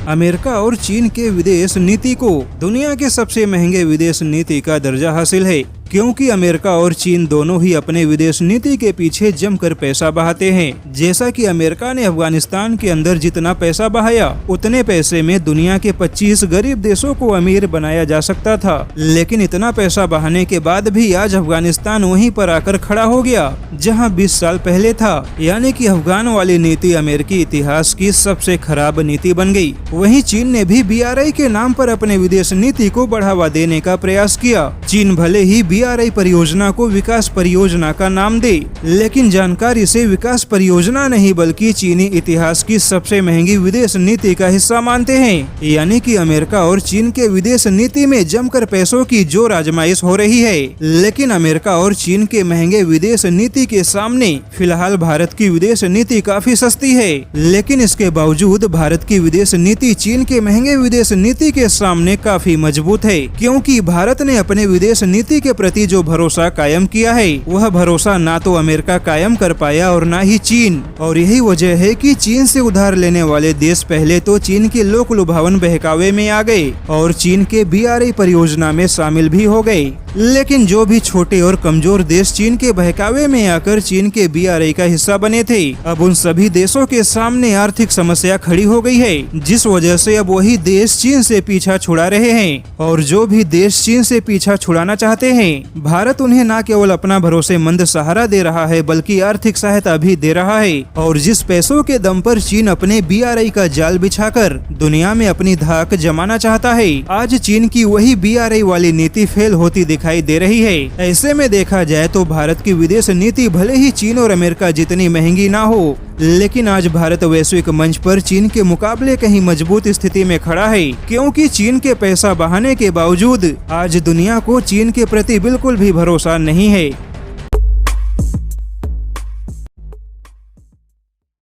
America और चीन के विदेश नीति को दुनिया के सबसे महंगे विदेश नीति का दर्जा हासिल है, क्योंकि अमेरिका और चीन दोनों ही अपने विदेश नीति के पीछे जमकर पैसा बहाते हैं। जैसा कि अमेरिका ने अफगानिस्तान के अंदर जितना पैसा बहाया, उतने पैसे में दुनिया के 25 गरीब देशों को अमीर बनाया जा सकता था। लेकिन इतना पैसा बहाने के बाद भी आज अफगानिस्तान वहीं पर आकर खड़ा हो गया जहां 20 साल पहले था। यानी कि अफगान वाली नीति अमेरिकी इतिहास की सबसे खराब नीति बन गई। वहीं चीन ने भी BRI के नाम पर अपने विदेश नीति को बढ़ावा देने का प्रयास किया। चीन भले ही BRI परियोजना को विकास परियोजना का नाम दे, लेकिन जानकारी से विकास परियोजना नहीं बल्कि चीनी इतिहास की सबसे महंगी विदेश नीति का हिस्सा मानते हैं। यानी कि अमेरिका और चीन के विदेश नीति में जमकर पैसों की जोर आजमाइश हो रही है। लेकिन अमेरिका और चीन के महंगे विदेश नीति के सामने फिलहाल भारत की विदेश नीति काफी सस्ती है। लेकिन इसके बावजूद भारत की विदेश नीति चीन के महंगे विदेश नीति के सामने काफी मजबूत है, क्योंकि भारत ने अपने विदेश नीति के प्रति जो भरोसा कायम किया है, वह भरोसा ना तो अमेरिका कायम कर पाया और ना ही चीन। और यही वजह है कि चीन से उधार लेने वाले देश पहले तो चीन के लोक लुभावन बहकावे में आ गए और चीन के BRI परियोजना में शामिल भी हो गए। लेकिन जो भी छोटे और कमजोर देश चीन के बहकावे में आकर चीन के BRI का हिस्सा बने थे, अब उन सभी देशों के सामने आर्थिक समस्या खड़ी हो गई है, जिस वजह से अब वही देश चीन से पीछा छुड़ा रहे हैं। और जो भी देश चीन से पीछा छुड़ाना चाहते हैं, भारत उन्हें न केवल अपना भरोसेमंद सहारा दे रहा है बल्कि आर्थिक सहायता भी दे रहा है। और जिस पैसों के दम पर चीन अपने BRI का जाल बिछाकर दुनिया में अपनी धाक जमाना चाहता है, आज चीन की वही BRI वाली नीति फेल होती दिखाई दे रही है। ऐसे में देखा जाए तो भारत की विदेश नीति भले ही चीन और अमेरिका जितनी महंगी ना हो, लेकिन आज भारत वैश्विक मंच पर चीन के मुकाबले कहीं मजबूत स्थिति में खड़ा है, क्योंकि चीन के पैसा बहाने के बावजूद आज दुनिया को चीन के प्रति बिल्कुल भी भरोसा नहीं है।